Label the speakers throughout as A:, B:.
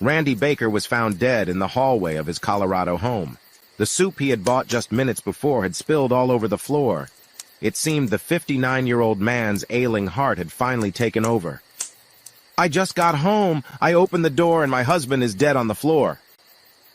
A: Randy Baker was found dead in the hallway of his Colorado home. The soup he had bought just minutes before had spilled all over the floor. It seemed the 59-year-old man's ailing heart had finally taken over. "I just got home. I opened the door and my husband is dead on the floor."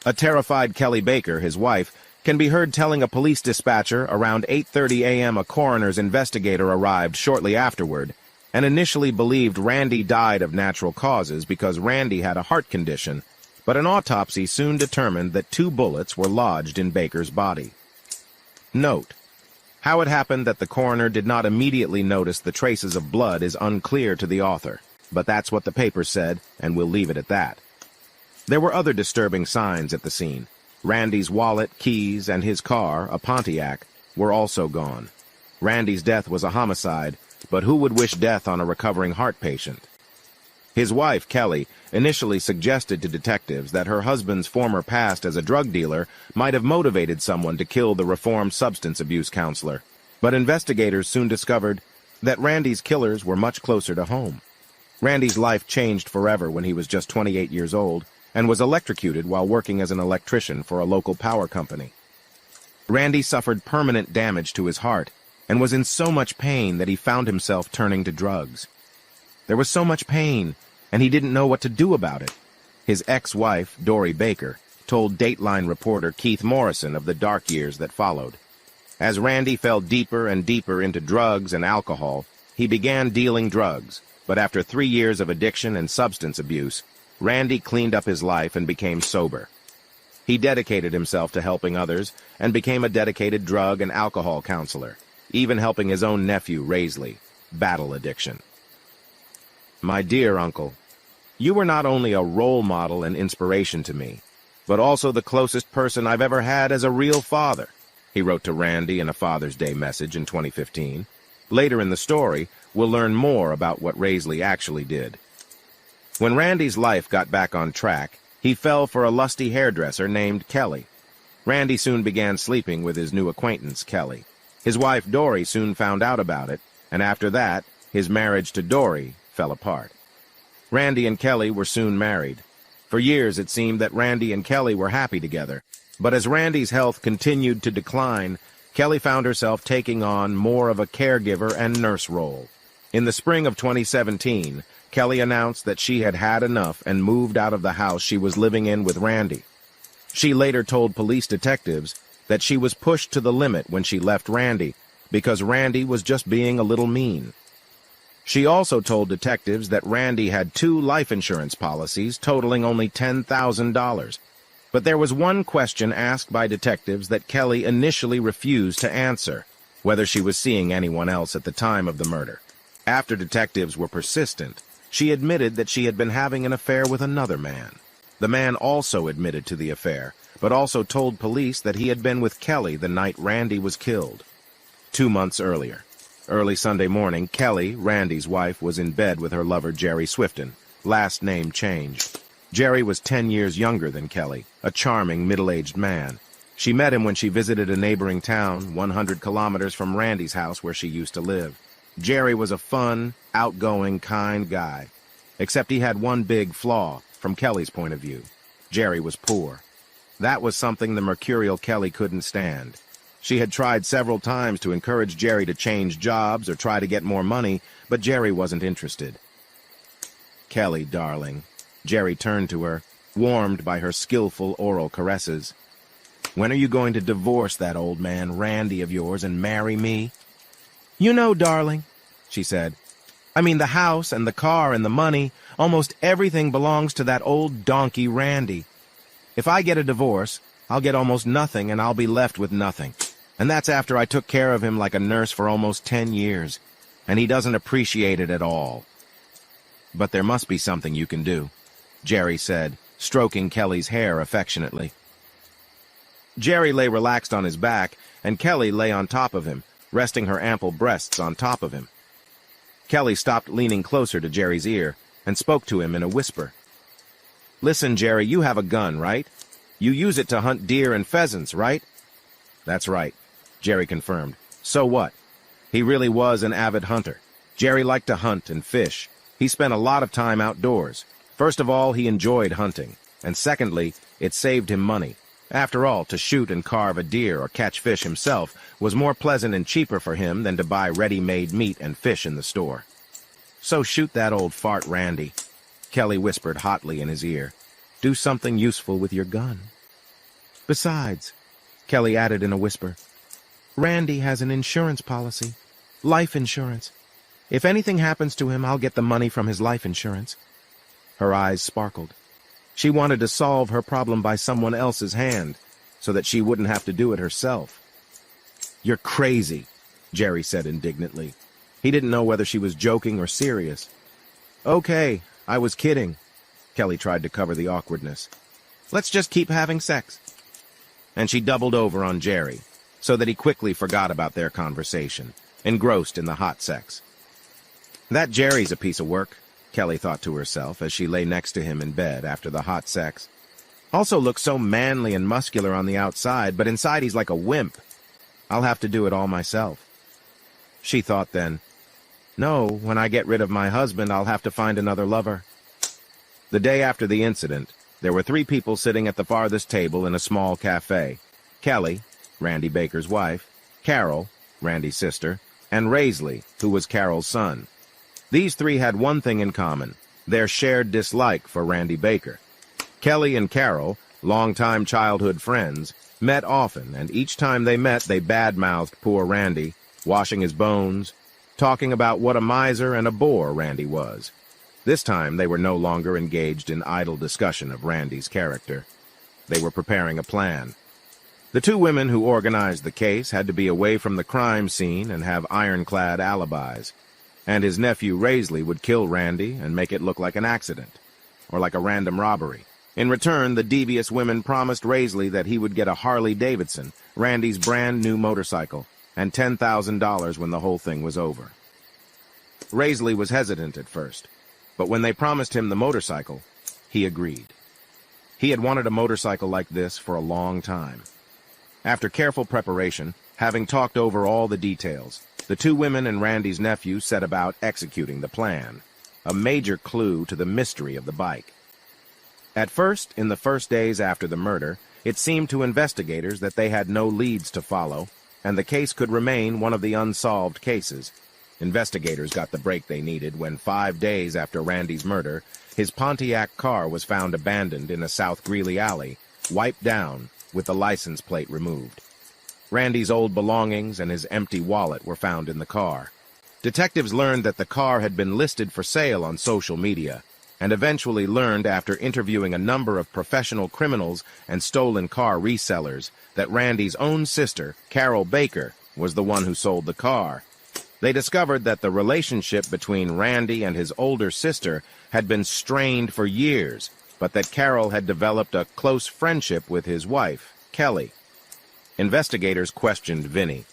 A: A terrified Kelly Baker, his wife, can be heard telling a police dispatcher around 8:30 a.m. a coroner's investigator arrived shortly afterward and initially believed Randy died of natural causes because Randy had a heart condition, but an autopsy soon determined that 2 bullets were lodged in Baker's body. Note: how it happened that the coroner did not immediately notice the traces of blood is unclear to the author, but that's what the paper said, and we'll leave it at that. There were other disturbing signs at the scene. Randy's wallet, keys, and his car, a Pontiac, were also gone. Randy's death was a homicide, but who would wish death on a recovering heart patient? His wife, Kelly, initially suggested to detectives that her husband's former past as a drug dealer might have motivated someone to kill the reformed substance abuse counselor, but investigators soon discovered that Randy's killers were much closer to home. Randy's life changed forever when he was just 28 years old and was electrocuted while working as an electrician for a local power company. Randy suffered permanent damage to his heart and was in so much pain that he found himself turning to drugs. There was so much pain, and he didn't know what to do about it. His ex-wife, Dory Baker, told Dateline reporter Keith Morrison of the dark years that followed. As Randy fell deeper and deeper into drugs and alcohol, he began dealing drugs, but after 3 years of addiction and substance abuse, Randy cleaned up his life and became sober. He dedicated himself to helping others and became a dedicated drug and alcohol counselor, even helping his own nephew, Raisley, battle addiction. "My dear uncle, you were not only a role model and inspiration to me, but also the closest person I've ever had as a real father," he wrote to Randy in a Father's Day message in 2015. Later in the story, we'll learn more about what Raisley actually did. When Randy's life got back on track, he fell for a lusty hairdresser named Kelly. Randy soon began sleeping with his new acquaintance, Kelly. His wife, Dory, soon found out about it, and after that, his marriage to Dory fell apart. Randy and Kelly were soon married. For years it seemed that Randy and Kelly were happy together, but as Randy's health continued to decline, Kelly found herself taking on more of a caregiver and nurse role. In the spring of 2017, Kelly announced that she had had enough and moved out of the house she was living in with Randy. She later told police detectives that she was pushed to the limit when she left Randy because Randy was just being a little mean. She also told detectives that Randy had 2 life insurance policies totaling only $10,000. But there was one question asked by detectives that Kelly initially refused to answer: whether she was seeing anyone else at the time of the murder. After detectives were persistent, she admitted that she had been having an affair with another man. The man also admitted to the affair, but also told police that he had been with Kelly the night Randy was killed. 2 months earlier, early Sunday morning, Kelly, Randy's wife, was in bed with her lover Jerry Swifton, last name changed. Jerry was 10 years younger than Kelly, a charming middle-aged man. She met him when she visited a neighboring town, 100 kilometers from Randy's house where she used to live. Jerry was a fun, outgoing, kind guy, except he had one big flaw, from Kelly's point of view. Jerry was poor. That was something the mercurial Kelly couldn't stand. She had tried several times to encourage Jerry to change jobs or try to get more money, but Jerry wasn't interested. "Kelly, darling," Jerry turned to her, warmed by her skillful oral caresses. "When are you going to divorce that old man Randy of yours and marry me?" "You know, darling," she said. "I mean, the house and the car and the money, almost everything belongs to that old donkey Randy. If I get a divorce, I'll get almost nothing and I'll be left with nothing. And that's after I took care of him like a nurse for almost 10 years. And he doesn't appreciate it at all." "But there must be something you can do," Jerry said, stroking Kelly's hair affectionately. Jerry lay relaxed on his back, and Kelly lay on top of him, resting her ample breasts on top of him. Kelly stopped leaning closer to Jerry's ear and spoke to him in a whisper. "Listen, Jerry, you have a gun, right? You use it to hunt deer and pheasants, right?" "That's right," Jerry confirmed. "So what?" He really was an avid hunter. Jerry liked to hunt and fish. He spent a lot of time outdoors. First of all, he enjoyed hunting, and secondly, it saved him money. After all, to shoot and carve a deer or catch fish himself was more pleasant and cheaper for him than to buy ready-made meat and fish in the store. "So shoot that old fart, Randy," Kelly whispered hotly in his ear. "Do something useful with your gun." "Besides," Kelly added in a whisper, "Randy has an insurance policy. Life insurance. If anything happens to him, I'll get the money from his life insurance." Her eyes sparkled. She wanted to solve her problem by someone else's hand, so that she wouldn't have to do it herself. "You're crazy," Jerry said indignantly. He didn't know whether she was joking or serious. "Okay, I was kidding." Kelly tried to cover the awkwardness. "Let's just keep having sex." And she doubled over on Jerry, so that he quickly forgot about their conversation, engrossed in the hot sex. "That Jerry's a piece of work," Kelly thought to herself as she lay next to him in bed after the hot sex. "Also looks so manly and muscular on the outside, but inside he's like a wimp. I'll have to do it all myself." She thought then, "No, when I get rid of my husband, I'll have to find another lover." The day after the incident, there were 3 people sitting at the farthest table in a small cafe. Kelly, Randy Baker's wife, Carol, Randy's sister, and Raisley, who was Carol's son. These 3 had one thing in common, their shared dislike for Randy Baker. Kelly and Carol, longtime childhood friends, met often, and each time they met, they bad-mouthed poor Randy, washing his bones, talking about what a miser and a bore Randy was. This time, they were no longer engaged in idle discussion of Randy's character. They were preparing a plan. The 2 women who organized the case had to be away from the crime scene and have ironclad alibis. And his nephew Raisley would kill Randy and make it look like an accident, or like a random robbery. In return, the devious women promised Raisley that he would get a Harley-Davidson, Randy's brand-new motorcycle, and $10,000 when the whole thing was over. Raisley was hesitant at first, but when they promised him the motorcycle, he agreed. He had wanted a motorcycle like this for a long time. After careful preparation, having talked over all the details, the 2 women and Randy's nephew set about executing the plan, a major clue to the mystery of the bike. At first, in the first days after the murder, it seemed to investigators that they had no leads to follow, and the case could remain one of the unsolved cases. Investigators got the break they needed when 5 days after Randy's murder, his Pontiac car was found abandoned in a South Greeley alley, wiped down, with the license plate removed. Randy's old belongings and his empty wallet were found in the car. Detectives learned that the car had been listed for sale on social media, and eventually learned after interviewing a number of professional criminals and stolen car resellers that Randy's own sister, Carol Baker, was the one who sold the car. They discovered that the relationship between Randy and his older sister had been strained for years, but that Carol had developed a close friendship with his wife, Kelly. Investigators questioned Vinnie,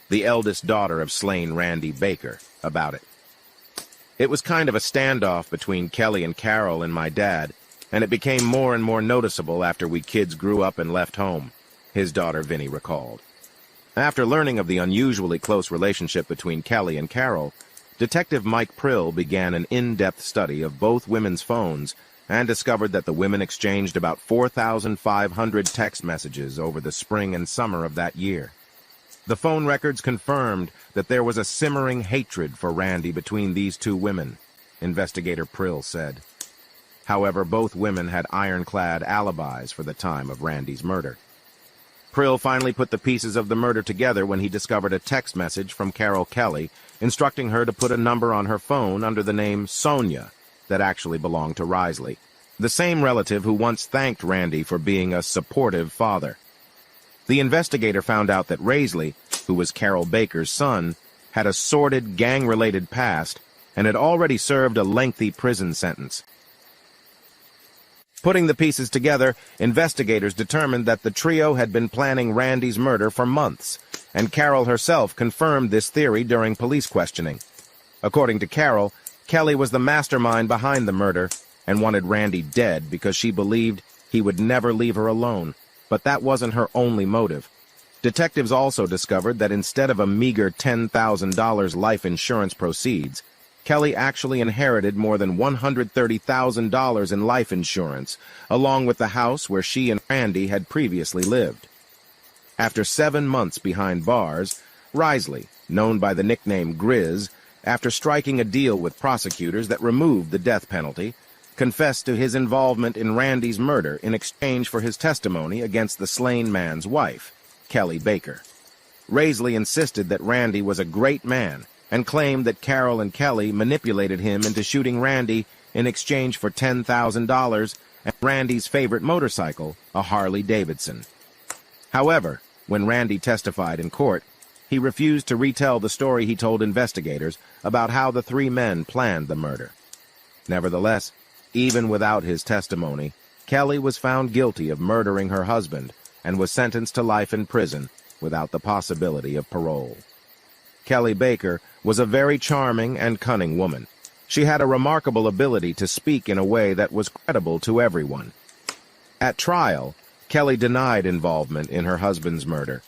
A: the eldest daughter of slain Randy Baker, about it. "It was kind of a standoff between Kelly and Carol and my dad, and it became more and more noticeable after we kids grew up and left home," his daughter Vinnie recalled. After learning of the unusually close relationship between Kelly and Carol, Detective Mike Prill began an in-depth study of both women's phones and discovered that the women exchanged about 4,500 text messages over the spring and summer of that year. The phone records confirmed that there was a simmering hatred for Randy between these 2 women, Investigator Prill said. However, both women had ironclad alibis for the time of Randy's murder. Prill finally put the pieces of the murder together when he discovered a text message from Carol Kelly instructing her to put a number on her phone under the name Sonia that actually belonged to Raisley, the same relative who once thanked Randy for being a supportive father. The investigator found out that Raisley, who was Carol Baker's son, had a sordid gang-related past and had already served a lengthy prison sentence. Putting the pieces together, investigators determined that the trio had been planning Randy's murder for months, and Carol herself confirmed this theory during police questioning. According to Carol, Kelly was the mastermind behind the murder and wanted Randy dead because she believed he would never leave her alone. But that wasn't her only motive. Detectives also discovered that instead of a meager $10,000 life insurance proceeds, Kelly actually inherited more than $130,000 in life insurance, along with the house where she and Randy had previously lived. After 7 months behind bars, Risley, known by the nickname Grizz, after striking a deal with prosecutors that removed the death penalty, confessed to his involvement in Randy's murder in exchange for his testimony against the slain man's wife, Kelly Baker. Risley insisted that Randy was a great man and claimed that Carol and Kelly manipulated him into shooting Randy in exchange for $10,000 and Randy's favorite motorcycle, a Harley-Davidson. However, when Randy testified in court, he refused to retell the story he told investigators about how the three men planned the murder. Nevertheless, even without his testimony, Kelly was found guilty of murdering her husband and was sentenced to life in prison without the possibility of parole. Kelly Baker was a very charming and cunning woman. She had a remarkable ability to speak in a way that was credible to everyone. At trial, Kelly denied involvement in her husband's murder.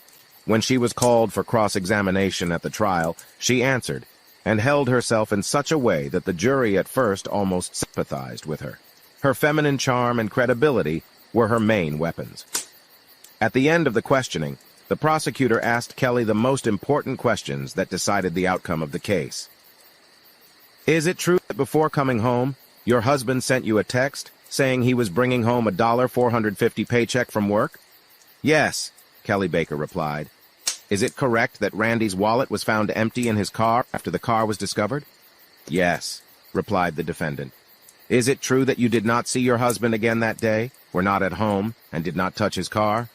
A: When she was called for cross-examination at the trial, she answered, and held herself in such a way that the jury at first almost sympathized with her. Her feminine charm and credibility were her main weapons. At the end of the questioning, the prosecutor asked Kelly the most important questions that decided the outcome of the case. Is it true that before coming home, your husband sent you a text saying he was bringing home a $450 paycheck from work? Yes, Kelly Baker replied. Is it correct that Randy's wallet was found empty in his car after the car was discovered? Yes, replied the defendant. Is it true that you did not see your husband again that day, were not at home, and did not touch his car?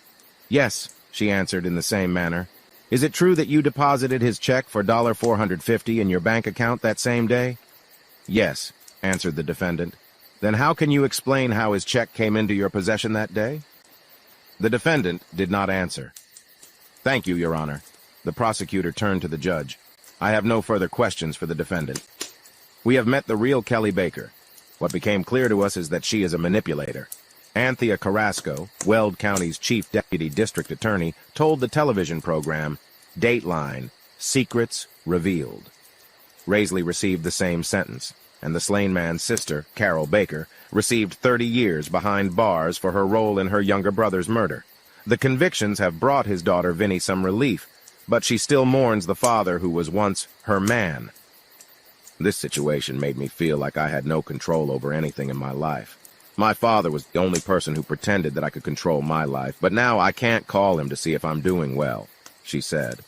A: Yes, she answered in the same manner. Is it true that you deposited his check for $450 in your bank account that same day? Yes, answered the defendant. Then how can you explain how his check came into your possession that day? The defendant did not answer. Thank you, Your Honor. The prosecutor turned to the judge. I have no further questions for the defendant. We have met the real Kelly Baker. What became clear to us is that she is a manipulator. Anthea Carrasco, Weld County's chief deputy district attorney, told the television program, Dateline, Secrets Revealed. Risley received the same sentence, and the slain man's sister, Carol Baker, received 30 years behind bars for her role in her younger brother's murder. The convictions have brought his daughter Vinnie some relief, but she still mourns the father who was once her man. This situation made me feel like I had no control over anything in my life. My father was the only person who pretended that I could control my life, but now I can't call him to see if I'm doing well, she said.